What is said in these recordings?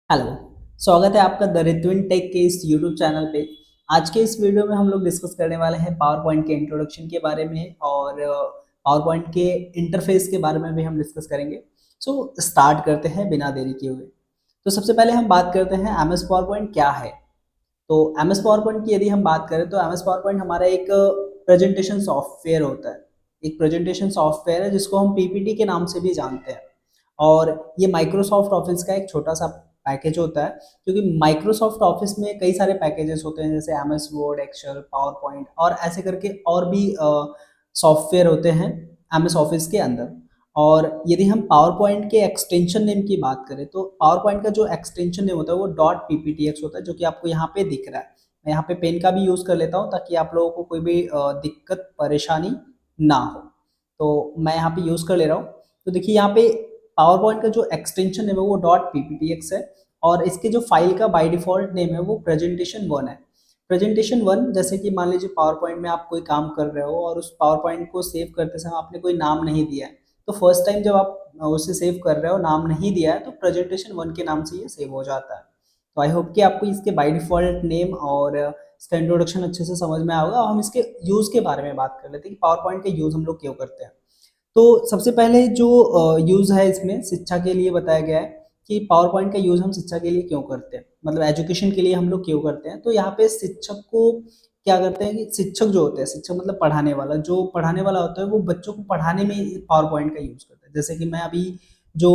Hello. स्वागत है आपका द रित्विन टेक के इस यूट्यूब चैनल पे। आज के इस वीडियो में हम लोग डिस्कस करने वाले हैं पावर पॉइंट के इंट्रोडक्शन के बारे में और पावर पॉइंट के इंटरफेस के बारे में भी हम डिस्कस करेंगे। सो स्टार्ट करते हैं बिना देरी किए हुए। तो सबसे पहले हम बात करते हैं एम एस पावर पॉइंट क्या है। तो एम एस पावर पॉइंट की यदि हम बात करें तो एम एस पावर पॉइंट हमारा एक प्रेजेंटेशन सॉफ्टवेयर होता है। एक प्रेजेंटेशन सॉफ्टवेयर है जिसको हम पीपीटी के नाम से भी जानते हैं। और ये माइक्रोसॉफ्ट ऑफिस का एक छोटा सा पैकेज होता है, क्योंकि माइक्रोसॉफ्ट ऑफिस में कई सारे पैकेजेस होते हैं जैसे M S Word, Excel, PowerPoint और ऐसे करके और भी सॉफ्टवेयर होते हैं एम एस ऑफिस के अंदर। और यदि हम पावर पॉइंट के एक्सटेंशन नेम की बात करें तो पावर पॉइंट का जो एक्सटेंशन नेम होता है वो डॉट पीपीटीएक्स होता है, जो कि आपको यहाँ पे दिख रहा है। मैं यहाँ पे पेन का भी यूज़ कर लेता हूँ ताकि आप लोगों को कोई भी दिक्कत परेशानी ना हो। तो मैं यहाँ पे यूज़ कर ले रहा हूँ। तो देखिए यहाँ पे पावर पॉइंट का जो एक्सटेंशन नेम है वो डॉट पीपीटीएक्स है और इसके जो फाइल का बाय डिफॉल्ट नेम है वो प्रेजेंटेशन वन है। प्रेजेंटेशन वन, जैसे कि मान लीजिए पावर पॉइंट में आप कोई काम कर रहे हो और उस पावर पॉइंट को सेव करते समय आपने कोई नाम नहीं दिया है, तो फर्स्ट टाइम जब आप उसे सेव कर रहे हो नाम नहीं दिया है तो प्रेजेंटेशन वन के नाम से ये सेव हो जाता है। तो आई होप कि आपको इसके बाय डिफॉल्ट नेम और इसका इंट्रोडक्शन अच्छे से समझ में आएगा। हम इसके यूज़ के बारे में बात कर लेते हैं कि पावर पॉइंट का यूज़ हम लोग क्यों करते हैं। तो सबसे पहले जो यूज़ है इसमें शिक्षा के लिए बताया गया है कि पावर पॉइंट का यूज़ हम शिक्षा के लिए क्यों करते हैं, मतलब एजुकेशन के लिए हम लोग क्यों करते हैं। तो यहाँ पे शिक्षक को क्या करते हैं कि शिक्षक जो होते हैं, शिक्षक मतलब पढ़ाने वाला, जो पढ़ाने वाला होता है वो बच्चों को पढ़ाने में पावर पॉइंट का यूज़ करता है। जैसे कि मैं अभी जो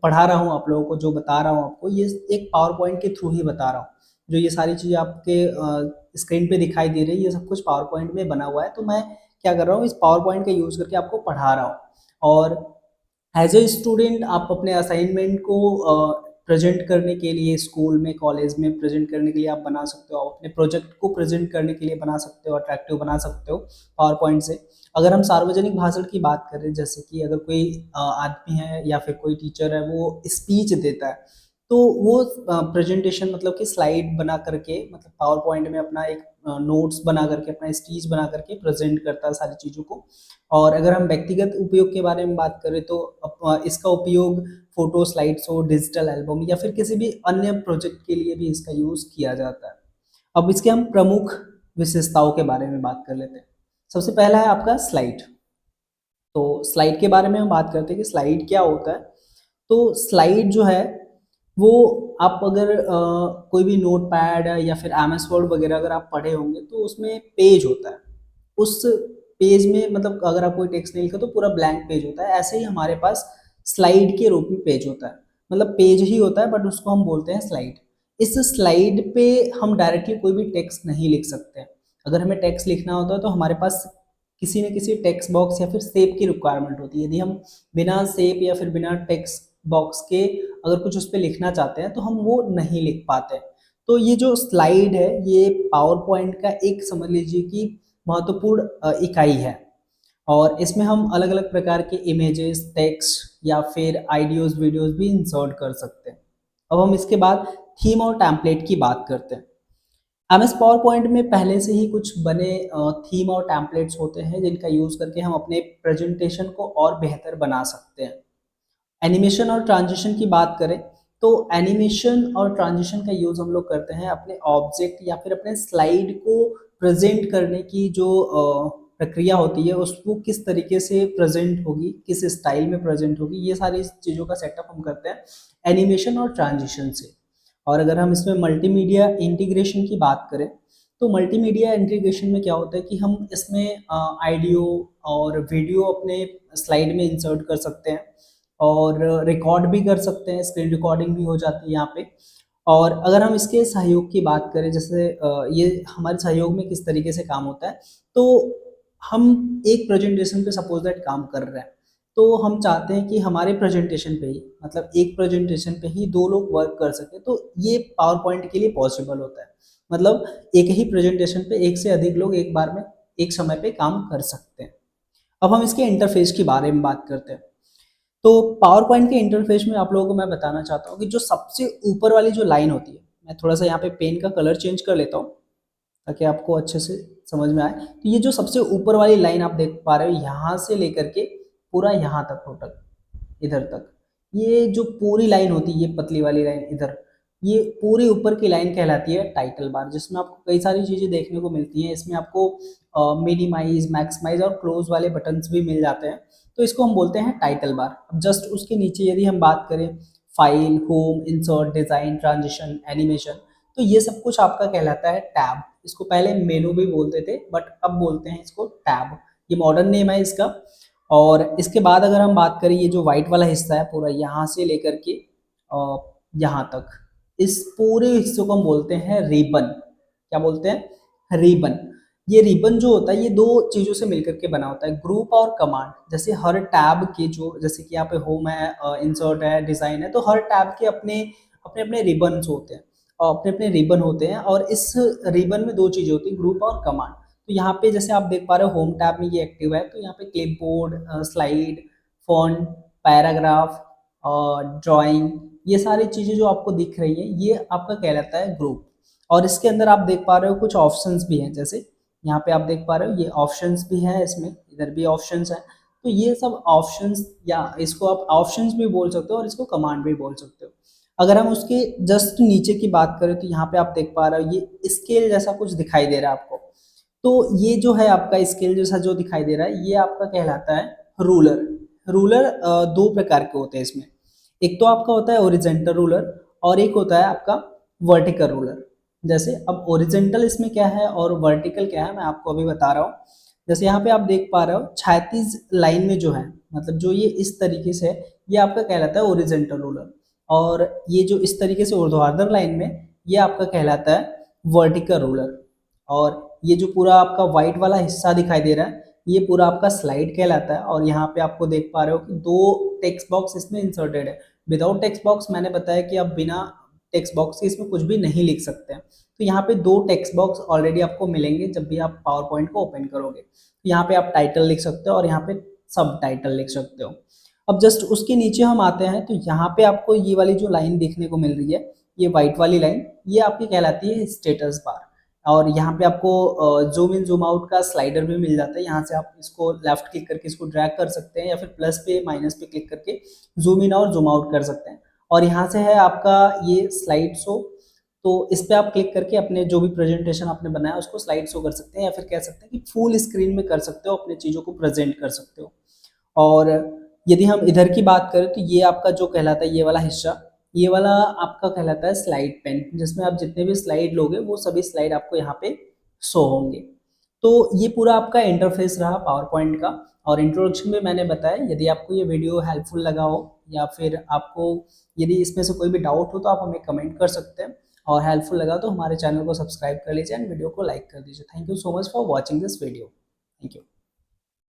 पढ़ा रहा हूँ आप लोगों को, जो बता रहा हूँ आपको, ये एक पावर पॉइंट के थ्रू ही बता रहा हूँ। जो ये सारी चीज़ें आपके स्क्रीन पे दिखाई दे रही है ये सब कुछ पावर पॉइंट में बना हुआ है। तो मैं क्या कर रहा हूँ, इस पावर पॉइंट का यूज़ करके आपको पढ़ा रहा हूँ। और एज ए स्टूडेंट आप अपने असाइनमेंट को प्रेजेंट करने के लिए स्कूल में, कॉलेज में प्रेजेंट करने के लिए आप बना सकते हो, अपने प्रोजेक्ट को प्रेजेंट करने के लिए बना सकते हो, अट्रैक्टिव बना सकते हो पावर पॉइंट से। अगर हम सार्वजनिक भाषण की बात करें, जैसे कि अगर कोई आदमी है या फिर कोई टीचर है वो स्पीच देता है, तो वो प्रेजेंटेशन मतलब कि स्लाइड बना करके, मतलब पावर पॉइंट में अपना एक नोट्स बना करके, अपना स्पीच बना करके प्रेजेंट करता है सारी चीज़ों को। और अगर हम व्यक्तिगत उपयोग के बारे में बात करें तो इसका उपयोग photo, slide show, digital album या फिर किसी भी अन्य प्रोजेक्ट के लिए भी इसका यूज़ किया जाता है। अब इसके हम प्रमुख विशेषताओं के बारे में बात कर लेते हैं। सबसे पहला है आपका स्लाइड। तो स्लाइड के बारे में हम बात करते हैं कि स्लाइड क्या होता है। तो स्लाइड जो है वो, आप अगर कोई भी नोटपैड या फिर एम एस वर्ड वगैरह अगर आप पढ़े होंगे तो उसमें पेज होता है। उस पेज में मतलब अगर आप कोई टेक्स्ट नहीं लिखा तो पूरा ब्लैंक पेज होता है। ऐसे ही हमारे पास स्लाइड के रूप में पेज होता है, मतलब पेज ही होता है बट उसको हम बोलते हैं स्लाइड। इस स्लाइड पे हम डायरेक्टली कोई भी टेक्स्ट नहीं लिख सकते। अगर हमें टेक्स्ट लिखना होता है तो हमारे पास किसी न किसी टेक्स्ट बॉक्स या फिर शेप की रिक्वायरमेंट होती है। यदि हम बिना शेप या फिर बिना टेक्स्ट बॉक्स के अगर कुछ उस पर लिखना चाहते हैं तो हम वो नहीं लिख पाते। तो ये जो स्लाइड है ये पावर पॉइंट का एक, समझ लीजिए कि महत्वपूर्ण इकाई है। और इसमें हम अलग अलग प्रकार के इमेजेस, टेक्स्ट या फिर आइडियोज, वीडियोज भी इंसर्ट कर सकते हैं। अब हम इसके बाद थीम और टैम्पलेट की बात करते हैं। एम एस पावर पॉइंट में पहले से ही कुछ बने थीम और टैम्पलेट्स होते हैं जिनका यूज़ करके हम अपने प्रेजेंटेशन को और बेहतर बना सकते हैं। एनिमेशन और ट्रांजिशन की बात करें तो एनिमेशन और ट्रांजिशन का यूज़ हम लोग करते हैं अपने ऑब्जेक्ट या फिर अपने स्लाइड को प्रेजेंट करने की जो प्रक्रिया होती है उसको किस तरीके से प्रेजेंट होगी, किस स्टाइल में प्रेजेंट होगी, ये सारी चीज़ों का सेटअप हम करते हैं एनिमेशन और ट्रांजिशन से। और अगर हम इसमें मल्टीमीडिया इंटीग्रेशन की बात करें तो मल्टीमीडिया इंटीग्रेशन में क्या होता है कि हम इसमें ऑडियो और वीडियो अपने स्लाइड में इंसर्ट कर सकते हैं और रिकॉर्ड भी कर सकते हैं, स्क्रीन रिकॉर्डिंग भी हो जाती है यहाँ पे। और अगर हम इसके सहयोग की बात करें, जैसे ये हमारे सहयोग में किस तरीके से काम होता है, तो हम एक प्रेजेंटेशन पे सपोज दैट काम कर रहे हैं, तो हम चाहते हैं कि हमारे प्रेजेंटेशन पे ही, मतलब एक प्रेजेंटेशन पे ही दो लोग वर्क कर सके, तो ये पावर पॉइंट के लिए पॉसिबल होता है। मतलब एक ही प्रेजेंटेशन पे एक से अधिक लोग एक बार में, एक समय पे काम कर सकते हैं। अब हम इसके इंटरफेस के बारे में बात करते हैं। तो पावर पॉइंट के इंटरफेस में आप लोगों को मैं बताना चाहता हूँ कि जो सबसे ऊपर वाली जो लाइन होती है, मैं थोड़ा सा यहाँ पे पेन का कलर चेंज कर लेता हूँ ताकि आपको अच्छे से समझ में आए। तो ये जो सबसे ऊपर वाली लाइन आप देख पा रहे हो, यहाँ से लेकर के पूरा यहाँ तक, टोटल इधर तक, ये जो पूरी लाइन होती है, ये पतली वाली लाइन इधर, ये पूरी ऊपर की लाइन कहलाती है टाइटल बार, जिसमें आपको कई सारी चीज़ें देखने को मिलती हैं। इसमें आपको मिनिमाइज, मैक्सिमाइज और क्लोज वाले बटन्स भी मिल जाते हैं, तो इसको हम बोलते हैं टाइटल बार। अब जस्ट उसके नीचे यदि हम बात करें file, home, insert, design, transition, animation, तो ये सब कुछ आपका कहलाता है टैब। इसको पहले मेनू भी बोलते थे बट अब बोलते हैं इसको टैब, ये मॉडर्न नेम है इसका। और इसके बाद अगर हम बात करें, ये जो व्हाइट वाला हिस्सा है पूरा यहाँ से लेकर के यहाँ तक, इस पूरे हिस्से को हम बोलते हैं रिबन। क्या बोलते हैं? रिबन। ये रिबन जो होता है ये दो चीज़ों से मिलकर के बना होता है, ग्रुप और कमांड। जैसे हर टैब के जो, जैसे कि यहाँ पे होम है, इंसर्ट है, डिज़ाइन है, तो हर टैब के अपने अपने अपने रिबन्स होते हैं और अपने अपने रिबन होते हैं। और इस रिबन में दो चीज़ें होती हैं, ग्रुप और कमांड। तो यहाँ पे जैसे आप देख पा रहे हो होम टैब में ये एक्टिव है, तो यहाँ पे clipboard, slide, font, paragraph, drawing, ये सारी चीज़ें जो आपको दिख रही हैं ये आपका कहलाता है ग्रुप। और इसके अंदर आप देख पा रहे हो कुछ ऑप्शंस भी हैं, जैसे यहाँ पे आप देख पा रहे हो ये ऑप्शंस भी है, इसमें इधर भी ऑप्शंस है। तो ये सब ऑप्शंस, या इसको आप ऑप्शंस भी बोल सकते हो और इसको कमांड भी बोल सकते हो। अगर हम उसके जस्ट नीचे की बात करें तो यहाँ पे आप देख पा रहे हो ये स्केल जैसा कुछ दिखाई दे रहा है आपको। तो ये जो है आपका स्केल जैसा जो दिखाई दे रहा है ये आपका कहलाता है रूलर। रूलर दो प्रकार के होते हैं इसमें, एक तो आपका होता है ओरिजेंटल रूलर और एक होता है आपका वर्टिकल रूलर। जैसे अब ओरिजेंटल इसमें क्या है और वर्टिकल क्या है मैं आपको अभी बता रहा हूँ। जैसे यहाँ पे आप देख पा रहे हो 36 लाइन में जो है, मतलब जो ये इस तरीके से है, ये आपका कहलाता है ओरिजेंटल रूलर। और ये जो इस तरीके से ऊर्ध्वाधर लाइन में, ये आपका कहलाता है वर्टिकल रूलर। और ये जो पूरा आपका व्हाइट वाला हिस्सा दिखाई दे रहा है ये पूरा आपका स्लाइड कहलाता है। और यहाँ पे आपको देख पा रहे हो कि दो टेक्स्ट बॉक्स इसमें इंसर्टेड है। विदाउट टेक्स्ट बॉक्स मैंने बताया कि आप बिना टेक्स्ट बॉक्स के इसमें कुछ भी नहीं लिख सकते हैं। तो यहाँ पे दो टेक्स्ट बॉक्स ऑलरेडी आपको मिलेंगे जब भी आप पावर पॉइंट को ओपन करोगे। तो यहाँ पे आप टाइटल लिख सकते हो और यहाँ पे सब टाइटल लिख सकते हो। अब जस्ट उसके नीचे हम आते हैं तो यहाँ पे आपको ये वाली जो लाइन देखने को मिल रही है, ये व्हाइट वाली लाइन, ये आपकी कहलाती है स्टेटस बार। और यहाँ पे आपको जूम इन जूम आउट का स्लाइडर भी मिल जाता है। यहाँ से आप इसको लेफ्ट क्लिक करके इसको ड्रैग कर सकते हैं या फिर प्लस पे माइनस पे क्लिक करके जूम इन और जूम आउट कर सकते हैं। और यहाँ से है आपका ये स्लाइड शो, तो इस पे आप क्लिक करके अपने जो भी प्रेजेंटेशन आपने बनाया उसको स्लाइड शो कर सकते हैं, या फिर कह सकते हैं कि फुल स्क्रीन में कर सकते हो, अपने चीज़ों को प्रेजेंट कर सकते हो। और यदि हम इधर की बात करें तो ये आपका जो कहलाता है ये वाला हिस्सा, ये वाला आपका कहलाता है स्लाइड पेन, जिसमें आप जितने भी स्लाइड लोगे वो सभी स्लाइड आपको यहाँ पे शो होंगे। तो ये पूरा आपका इंटरफेस रहा पावर पॉइंट का। और इंट्रोडक्शन में मैंने बताया, यदि आपको ये वीडियो हेल्पफुल लगा हो या फिर आपको यदि इसमें से कोई भी डाउट हो तो आप हमें कमेंट कर सकते हैं। और हेल्पफुल लगा तो हमारे चैनल को सब्सक्राइब कर लीजिए एंड वीडियो को लाइक कर दीजिए। Thank you so much for watching this video. Thank you.